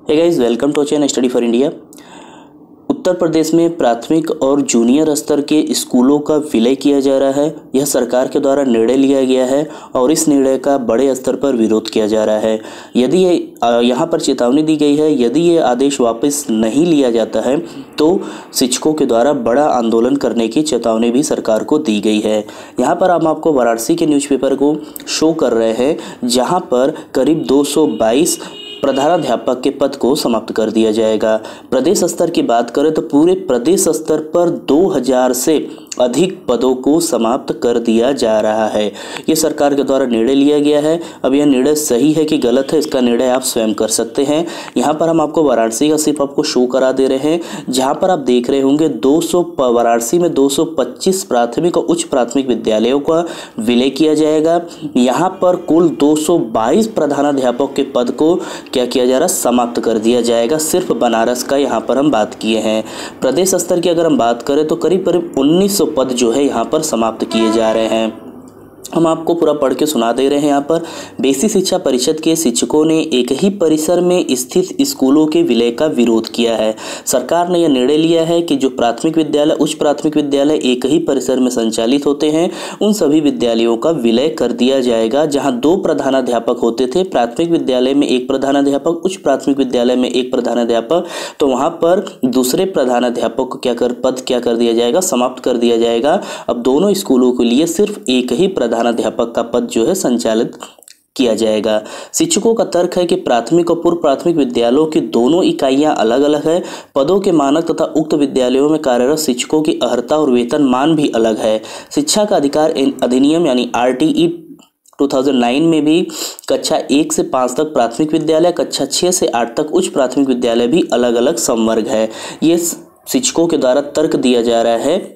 Hey guys, welcome to channel study for India. Uttar Pradesh में प्राथमिक और जूनियर स्तर के स्कूलों का विलय किया जा रहा है। यह सरकार के द्वारा निर्णय लिया गया है और इस निर्णय का बड़े स्तर पर विरोध किया जा रहा है। यदि यहाँ पर चेतावनी दी गई है, यदि ये आदेश वापस नहीं लिया जाता है तो शिक्षकों के द्वारा बड़ा आंदोलन करने की चेतावनी भी सरकार को दी गई है। यहाँ पर हम आपको वाराणसी के न्यूज़पेपर को शो कर रहे हैं, जहाँ पर करीब 222 प्रधानाध्यापक के पद को समाप्त कर दिया जाएगा। प्रदेश स्तर की बात करें तो पूरे प्रदेश स्तर पर 2000 से अधिक पदों को समाप्त कर दिया जा रहा है। ये सरकार के द्वारा निर्णय लिया गया है। अब यह निर्णय सही है कि गलत है, इसका निर्णय आप स्वयं कर सकते हैं। यहाँ पर हम आपको वाराणसी का सिर्फ आपको शो करा दे रहे हैं, जहाँ पर आप देख रहे होंगे वाराणसी में 225 प्राथमिक और उच्च प्राथमिक विद्यालयों का विलय किया जाएगा। यहाँ पर कुल 222 प्रधानाध्यापक के पद को क्या किया जा रहा है, समाप्त कर दिया जाएगा। सिर्फ बनारस का यहाँ पर हम बात किए हैं। प्रदेश स्तर की अगर हम बात करें तो करीब करीब 1900 पद जो है यहाँ पर समाप्त किए जा रहे हैं। हम आपको पूरा पढ़ के सुना दे रहे हैं। यहाँ पर बेसिक शिक्षा परिषद के शिक्षकों ने एक ही परिसर में स्थित स्कूलों के विलय का विरोध किया है। सरकार ने यह निर्णय लिया है कि जो प्राथमिक विद्यालय, उच्च प्राथमिक विद्यालय एक ही परिसर में संचालित होते हैं, उन सभी विद्यालयों का विलय कर दिया जाएगा। जहाँ 2 प्रधानाध्यापक होते थे, प्राथमिक विद्यालय में 1 प्रधानाध्यापक, उच्च प्राथमिक विद्यालय में 1 प्रधानाध्यापक, तो वहाँ पर दूसरे प्रधानाध्यापक को पद कर दिया जाएगा, समाप्त कर दिया जाएगा। अब दोनों स्कूलों के लिए सिर्फ एक ही प्रधानाध्यापक का पद जो है संचालित किया जाएगा। शिक्षकों का तर्क है कि प्राथमिक और पूर्व प्राथमिक विद्यालयों की दोनों इकाइयां अलग अलग है। पदों के मानक तथा उक्त विद्यालयों में कार्यरत शिक्षकों की अर्हता और वेतनमान भी अलग है। शिक्षा का अधिकार अधिनियम यानी RTE 2009 में भी कक्षा 1 से 5 तक प्राथमिक विद्यालय, कक्षा 6 से 8 तक उच्च प्राथमिक विद्यालय भी अलग अलग संवर्ग है। ये शिक्षकों के द्वारा तर्क दिया जा रहा है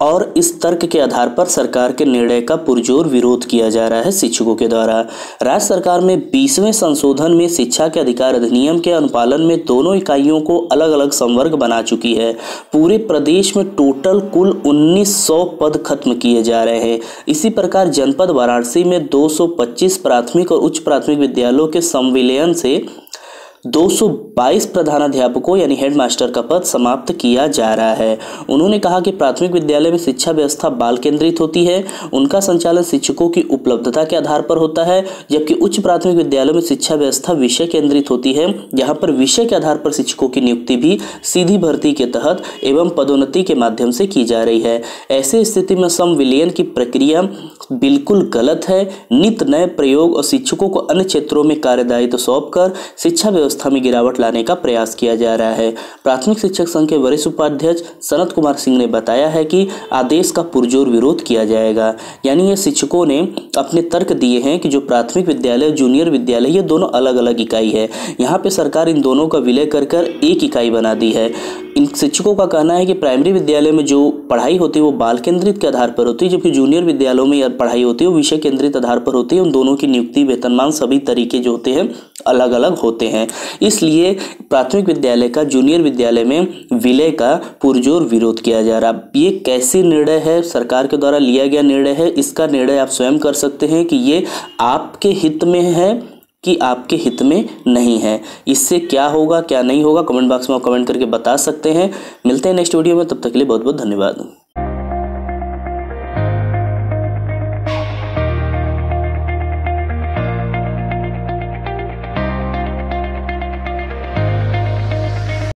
और इस तर्क के आधार पर सरकार के निर्णय का पुरजोर विरोध किया जा रहा है शिक्षकों के द्वारा। राज्य सरकार में 20वें संशोधन में शिक्षा के अधिकार अधिनियम के अनुपालन में दोनों इकाइयों को अलग अलग संवर्ग बना चुकी है। पूरे प्रदेश में टोटल कुल 1900 पद खत्म किए जा रहे हैं। इसी प्रकार जनपद वाराणसी में 225 प्राथमिक और उच्च प्राथमिक विद्यालयों के संविलयन से 222 प्रधानाध्यापकों यानी हेडमास्टर का पद समाप्त किया जा रहा है। उन्होंने कहा कि प्राथमिक विद्यालय में शिक्षा व्यवस्था बाल केंद्रित होती है, उनका संचालन शिक्षकों की उपलब्धता के आधार पर होता है, जबकि उच्च प्राथमिक विद्यालयों में शिक्षा व्यवस्था विषय केंद्रित होती है, जहां पर विषय के आधार पर शिक्षकों की नियुक्ति भी सीधी भर्ती के तहत एवं पदोन्नति के माध्यम से की जा रही है। ऐसे स्थिति में संविलियन की प्रक्रिया बिल्कुल गलत है। नित नए प्रयोग और शिक्षकों को अन्य क्षेत्रों में कार्यदायित्व सौंपकर शिक्षा व्यवस्था में गिरावट लाने का प्रयास किया जा रहा है। प्राथमिक शिक्षक संघ के वरिष्ठ उपाध्यक्ष सनत कुमार सिंह ने बताया है कि आदेश का पुरजोर विरोध किया जाएगा। यानी ये शिक्षकों ने अपने तर्क दिए हैं कि जो प्राथमिक विद्यालय, जूनियर विद्यालय, ये दोनों अलग अलग इकाई है। यहाँ पे सरकार इन दोनों का विलय कर एक इकाई बना दी है। इन शिक्षकों का कहना है कि प्राइमरी विद्यालय में जो पढ़ाई होती है वो बाल केंद्रित के आधार पर होती है, जबकि जूनियर विद्यालयों में पढ़ाई होती है वो विषय केंद्रित आधार पर होती है। उन दोनों की नियुक्ति, वेतनमान, सभी तरीके जो होते हैं अलग अलग होते हैं। इसलिए प्राथमिक विद्यालय का जूनियर विद्यालय में विलय का पुरजोर विरोध किया जा रहा। ये कैसी निर्णय है, सरकार के द्वारा लिया गया निर्णय है, इसका निर्णय आप स्वयं कर सकते हैं कि ये आपके हित में है कि आपके हित में नहीं है। इससे क्या होगा क्या नहीं होगा कमेंट बॉक्स में आप कमेंट करके बता सकते हैं। मिलते हैं नेक्स्ट वीडियो में, तब तक के लिए बहुत बहुत धन्यवाद।